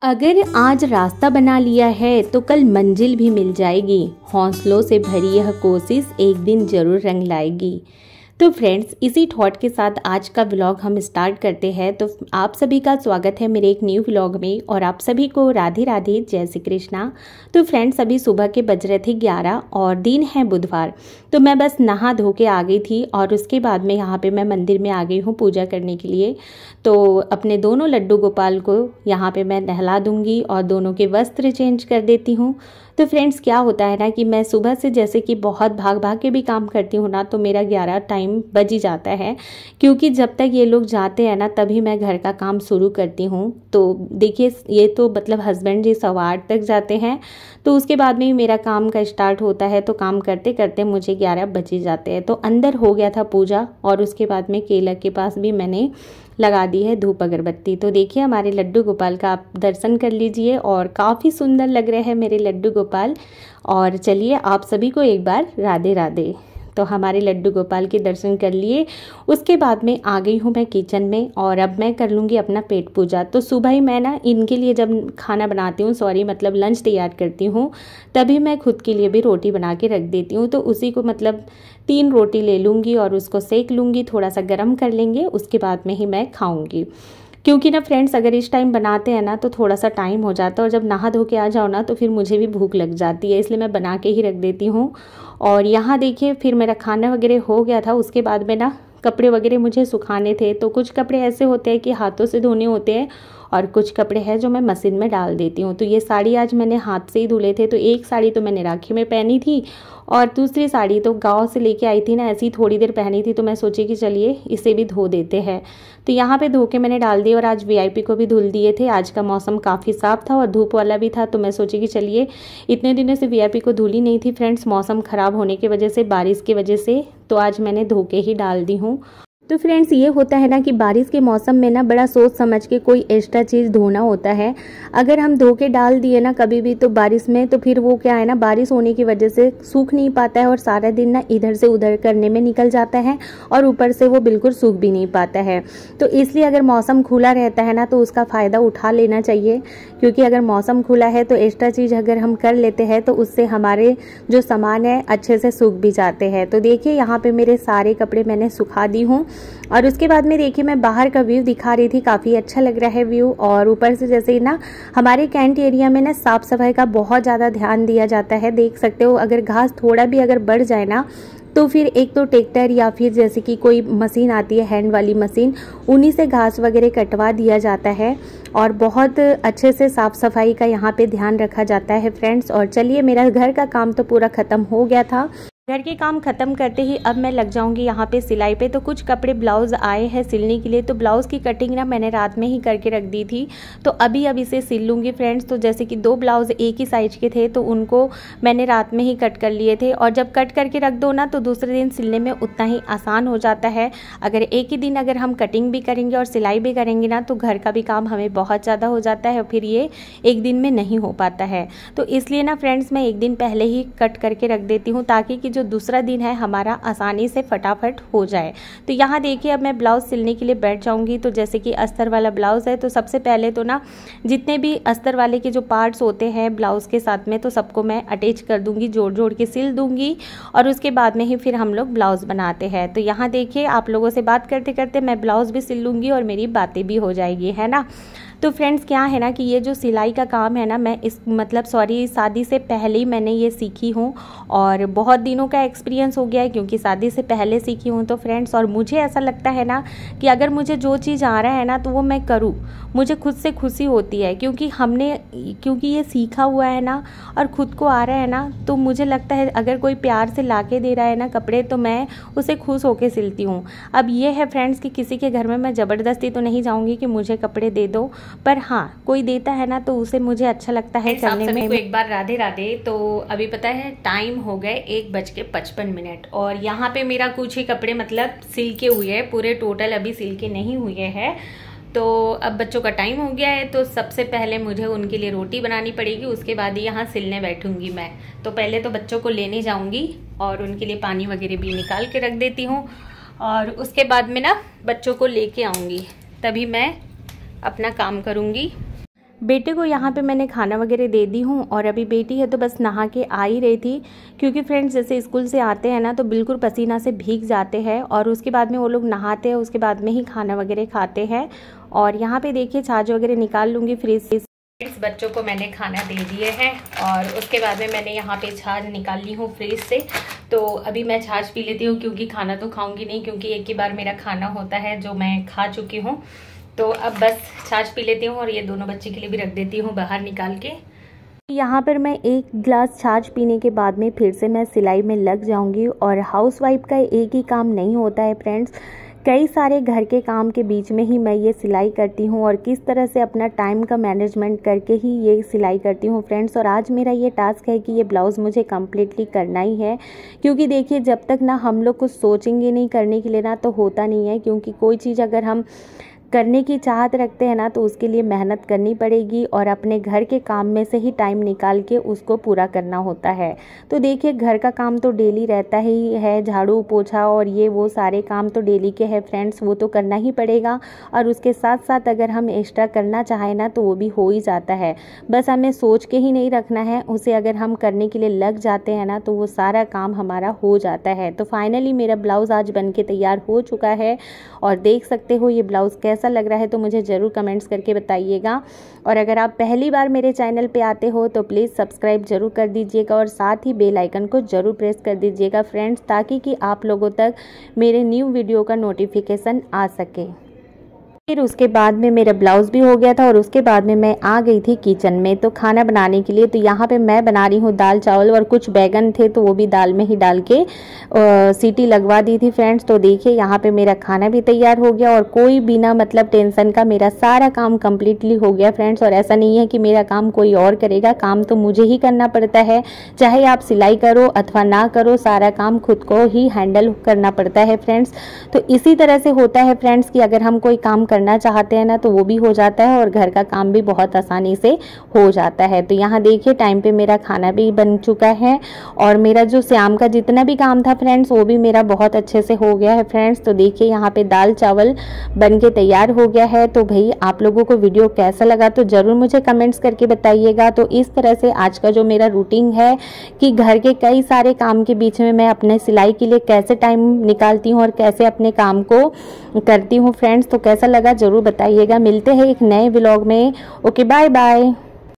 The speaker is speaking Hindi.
अगर आज रास्ता बना लिया है तो कल मंजिल भी मिल जाएगी। हौसलों से भरी यह कोशिश एक दिन जरूर रंग लाएगी। तो फ्रेंड्स, इसी थॉट के साथ आज का व्लॉग हम स्टार्ट करते हैं। तो आप सभी का स्वागत है मेरे एक न्यू व्लॉग में और आप सभी को राधे राधे, जय श्री कृष्णा। तो फ्रेंड्स, अभी सुबह के बज रहे थे 11 और दिन है बुधवार। तो मैं बस नहा धो के आ गई थी और उसके बाद में यहाँ पे मैं मंदिर में आ गई हूँ पूजा करने के लिए। तो अपने दोनों लड्डू गोपाल को यहाँ पे मैं नहला दूंगी और दोनों के वस्त्र चेंज कर देती हूँ। तो फ्रेंड्स, क्या होता है ना कि मैं सुबह से जैसे कि बहुत भाग भाग के भी काम करती हूँ ना, तो मेरा 11 टाइम बज ही जाता है, क्योंकि जब तक ये लोग जाते हैं ना तभी मैं घर का काम शुरू करती हूँ। तो देखिए, ये तो मतलब हस्बैंड जी 8:15 तक जाते हैं, तो उसके बाद में ही मेरा काम का स्टार्ट होता है। तो काम करते करते मुझे 11 बज ही जाते हैं। तो अंदर हो गया था पूजा और उसके बाद में केला के पास भी मैंने लगा दी है धूप अगरबत्ती। तो देखिए, हमारे लड्डू गोपाल का आप दर्शन कर लीजिए और काफ़ी सुंदर लग रहे हैं मेरे लड्डू गोपाल। और चलिए आप सभी को एक बार राधे राधे। तो हमारे लड्डू गोपाल के दर्शन कर लिए, उसके बाद में आ गई हूँ मैं किचन में और अब मैं कर लूँगी अपना पेट पूजा। तो सुबह ही मैं ना इनके लिए जब खाना बनाती हूँ, मतलब लंच तैयार करती हूँ, तभी मैं खुद के लिए भी रोटी बना के रख देती हूँ। तो उसी को मतलब 3 रोटी ले लूँगी और उसको सेक लूँगी, थोड़ा सा गर्म कर लेंगे, उसके बाद में ही मैं खाऊँगी। क्योंकि ना फ्रेंड्स, अगर इस टाइम बनाते हैं ना तो थोड़ा सा टाइम हो जाता है और जब नहा धो के आ जाओ ना तो फिर मुझे भी भूख लग जाती है, इसलिए मैं बना के ही रख देती हूँ। और यहाँ देखिए, फिर मेरा खाना वगैरह हो गया था। उसके बाद में ना कपड़े वगैरह मुझे सुखाने थे। तो कुछ कपड़े ऐसे होते हैं कि हाथों से धोने होते हैं और कुछ कपड़े हैं जो मैं मशीन में डाल देती हूँ। तो ये साड़ी आज मैंने हाथ से ही धुले थे। तो एक साड़ी तो मैंने राखी में पहनी थी और दूसरी साड़ी तो गांव से लेके आई थी ना, ऐसी ही थोड़ी देर पहनी थी। तो मैं सोची कि चलिए इसे भी धो देते हैं। तो यहाँ पे धो के मैंने डाल दी और आज वीआईपी को भी धुल दिए थे। आज का मौसम काफ़ी साफ था और धूप वाला भी था। तो मैं सोची कि चलिए, इतने दिनों से वीआईपी को धुली नहीं थी फ्रेंड्स, मौसम ख़राब होने की वजह से, बारिश की वजह से, तो आज मैंने धो के ही डाल दी हूँ। तो फ्रेंड्स, ये होता है ना कि बारिश के मौसम में ना बड़ा सोच समझ के कोई एक्स्ट्रा चीज़ धोना होता है। अगर हम धो के डाल दिए ना कभी भी तो बारिश में, तो फिर वो क्या है ना, बारिश होने की वजह से सूख नहीं पाता है और सारा दिन ना इधर से उधर करने में निकल जाता है और ऊपर से वो बिल्कुल सूख भी नहीं पाता है। तो इसलिए अगर मौसम खुला रहता है ना तो उसका फ़ायदा उठा लेना चाहिए, क्योंकि अगर मौसम खुला है तो एक्स्ट्रा चीज़ अगर हम कर लेते हैं तो उससे हमारे जो सामान है अच्छे से सूख भी जाते हैं। तो देखिए, यहाँ पे मेरे सारे कपड़े मैंने सुखा दी हूँ और उसके बाद में देखिए मैं बाहर का व्यू दिखा रही थी। काफ़ी अच्छा लग रहा है व्यू। और ऊपर से जैसे ही ना हमारे कैंट एरिया में ना साफ़ सफाई का बहुत ज़्यादा ध्यान दिया जाता है। देख सकते हो, अगर घास थोड़ा भी अगर बढ़ जाए ना तो फिर एक तो ट्रैक्टर या फिर जैसे कि कोई मशीन आती है, हैंड वाली मशीन, उन्हीं से घास वगैरह कटवा दिया जाता है और बहुत अच्छे से साफ़ सफाई का यहाँ पे ध्यान रखा जाता है फ्रेंड्स। और चलिए, मेरा घर का काम तो पूरा ख़त्म हो गया था। घर के काम ख़त्म करते ही अब मैं लग जाऊंगी यहाँ पे सिलाई पे। तो कुछ कपड़े ब्लाउज़ आए हैं सिलने के लिए, तो ब्लाउज़ की कटिंग ना मैंने रात में ही करके रख दी थी। तो अभी इसे सिल लूँगी फ्रेंड्स। तो जैसे कि 2 ब्लाउज़ एक ही साइज के थे तो उनको मैंने रात में ही कट कर लिए थे। और जब कट करके रख दो ना तो दूसरे दिन सिलने में उतना ही आसान हो जाता है। अगर एक ही दिन अगर हम कटिंग भी करेंगे और सिलाई भी करेंगे ना तो घर का भी काम हमें बहुत ज़्यादा हो जाता है, फिर ये एक दिन में नहीं हो पाता है। तो इसलिए ना फ्रेंड्स, मैं एक दिन पहले ही कट करके रख देती हूँ ताकि कि जो दूसरा दिन है हमारा आसानी से फटाफट हो जाए। तो यहाँ देखिए, अब मैं ब्लाउज सिलने के लिए बैठ जाऊंगी। तो जैसे कि अस्तर वाला ब्लाउज है, तो सबसे पहले तो ना जितने भी अस्तर वाले के जो पार्ट्स होते हैं ब्लाउज के साथ में, तो सबको मैं अटैच कर दूंगी, जोड़ जोड़ के सिल दूंगी और उसके बाद में ही फिर हम लोग ब्लाउज बनाते हैं। तो यहाँ देखिए, आप लोगों से बात करते करते मैं ब्लाउज भी सिल लूँगी और मेरी बातें भी हो जाएगी, है ना। तो फ्रेंड्स, क्या है ना कि ये जो सिलाई का काम है ना, मैं इस शादी से पहले ही मैंने ये सीखी हूँ और बहुत दिनों का एक्सपीरियंस हो गया है, क्योंकि शादी से पहले सीखी हूँ। तो फ्रेंड्स, और मुझे ऐसा लगता है ना कि अगर मुझे जो चीज़ आ रहा है ना तो वो मैं करूँ, मुझे खुद से खुशी होती है, क्योंकि ये सीखा हुआ है ना और खुद को आ रहा है ना। तो मुझे लगता है अगर कोई प्यार से ला के दे रहा है ना कपड़े, तो मैं उसे खुश होकर सिलती हूँ। अब ये है फ्रेंड्स कि किसी के घर में मैं ज़बरदस्ती तो नहीं जाऊँगी कि मुझे कपड़े दे दो, पर हाँ, कोई देता है ना तो उसे मुझे अच्छा लगता है करने में। एक बार राधे राधे। तो अभी पता है टाइम हो गए 1:55 और यहाँ पे मेरा कुछ ही कपड़े मतलब सिल के हुए हैं, पूरे टोटल अभी सिल के नहीं हुए हैं। तो अब बच्चों का टाइम हो गया है, तो सबसे पहले मुझे उनके लिए रोटी बनानी पड़ेगी, उसके बाद ही यहाँ सिलने बैठूंगी मैं। तो पहले तो बच्चों को लेने जाऊंगी और उनके लिए पानी वगैरह भी निकाल के रख देती हूँ और उसके बाद में ना बच्चों को लेके आऊँगी, तभी मैं अपना काम करूँगी। बेटे को यहाँ पे मैंने खाना वगैरह दे दी हूँ और अभी बेटी है तो बस नहा के आ ही रही थी, क्योंकि फ्रेंड्स जैसे स्कूल से आते हैं ना तो बिल्कुल पसीना से भीग जाते हैं और उसके बाद में वो लोग नहाते हैं, उसके बाद में ही खाना वगैरह खाते हैं। और यहाँ पे देखिए छाछ वगैरह निकाल लूँगी फ्रिज से। बच्चों को मैंने खाना दे दिए हैं और उसके बाद में मैंने यहाँ पे छाछ निकाल ली हूँ फ्रिज से। तो अभी मैं छाछ पी लेती हूँ, क्योंकि खाना तो खाऊंगी नहीं, क्योंकि एक ही बार मेरा खाना होता है जो मैं खा चुकी हूँ। तो अब बस छाछ पी लेती हूँ और ये दोनों बच्चे के लिए भी रख देती हूँ बाहर निकाल के। यहाँ पर मैं एक गिलास छाछ पीने के बाद में फिर से मैं सिलाई में लग जाऊँगी। और हाउसवाइफ का एक ही काम नहीं होता है फ्रेंड्स, कई सारे घर के काम के बीच में ही मैं ये सिलाई करती हूँ और किस तरह से अपना टाइम का मैनेजमेंट करके ही ये सिलाई करती हूँ फ्रेंड्स। और आज मेरा ये टास्क है कि ये ब्लाउज़ मुझे कम्प्लीटली करना ही है, क्योंकि देखिए जब तक ना हम लोग कुछ सोचेंगे नहीं करने के लिए ना तो होता नहीं है। क्योंकि कोई चीज़ अगर हम करने की चाहत रखते हैं ना तो उसके लिए मेहनत करनी पड़ेगी और अपने घर के काम में से ही टाइम निकाल के उसको पूरा करना होता है। तो देखिए घर का काम तो डेली रहता ही है, झाड़ू पोछा और ये वो सारे काम तो डेली के हैं फ्रेंड्स, वो तो करना ही पड़ेगा। और उसके साथ साथ अगर हम एक्स्ट्रा करना चाहें ना तो वो भी हो ही जाता है, बस हमें सोच के ही नहीं रखना है, उसे अगर हम करने के लिए लग जाते हैं ना तो वो सारा काम हमारा हो जाता है। तो फाइनली मेरा ब्लाउज़ आज बन के तैयार हो चुका है और देख सकते हो ये ब्लाउज़ कैसा लग रहा है तो मुझे ज़रूर कमेंट्स करके बताइएगा। और अगर आप पहली बार मेरे चैनल पे आते हो तो प्लीज़ सब्सक्राइब जरूर कर दीजिएगा और साथ ही बेल आइकन को ज़रूर प्रेस कर दीजिएगा फ्रेंड्स, ताकि कि आप लोगों तक मेरे न्यू वीडियो का नोटिफिकेशन आ सके। फिर उसके बाद में मेरा ब्लाउज़ भी हो गया था और उसके बाद में मैं आ गई थी किचन में तो खाना बनाने के लिए। तो यहाँ पे मैं बना रही हूँ दाल चावल और कुछ बैगन थे तो वो भी दाल में ही डाल के सीटी लगवा दी थी फ्रेंड्स। तो देखिए यहाँ पे मेरा खाना भी तैयार हो गया और कोई बिना मतलब टेंशन का मेरा सारा काम कम्प्लीटली हो गया फ्रेंड्स। और ऐसा नहीं है कि मेरा काम कोई और करेगा, काम तो मुझे ही करना पड़ता है, चाहे आप सिलाई करो अथवा ना करो, सारा काम खुद को ही हैंडल करना पड़ता है फ्रेंड्स। तो इसी तरह से होता है फ्रेंड्स कि अगर हम कोई काम करना चाहते हैं ना तो वो भी हो जाता है और घर का काम भी बहुत आसानी से हो जाता है। तो यहाँ देखिए टाइम पे मेरा खाना भी बन चुका है और मेरा जो शाम का जितना भी काम था फ्रेंड्स वो भी मेरा बहुत अच्छे से हो गया है फ्रेंड्स। तो देखिए यहाँ पे दाल चावल बन के तैयार हो गया है। तो भाई आप लोगों को वीडियो कैसा लगा तो ज़रूर मुझे कमेंट्स करके बताइएगा। तो इस तरह से आज का जो मेरा रूटीन है कि घर के कई सारे काम के बीच में मैं अपने सिलाई के लिए कैसे टाइम निकालती हूँ और कैसे अपने काम को करती हूँ फ्रेंड्स। तो कैसा लगा ज़रूर बताइएगा। मिलते हैं एक नए व्लॉग में। Okay bye bye.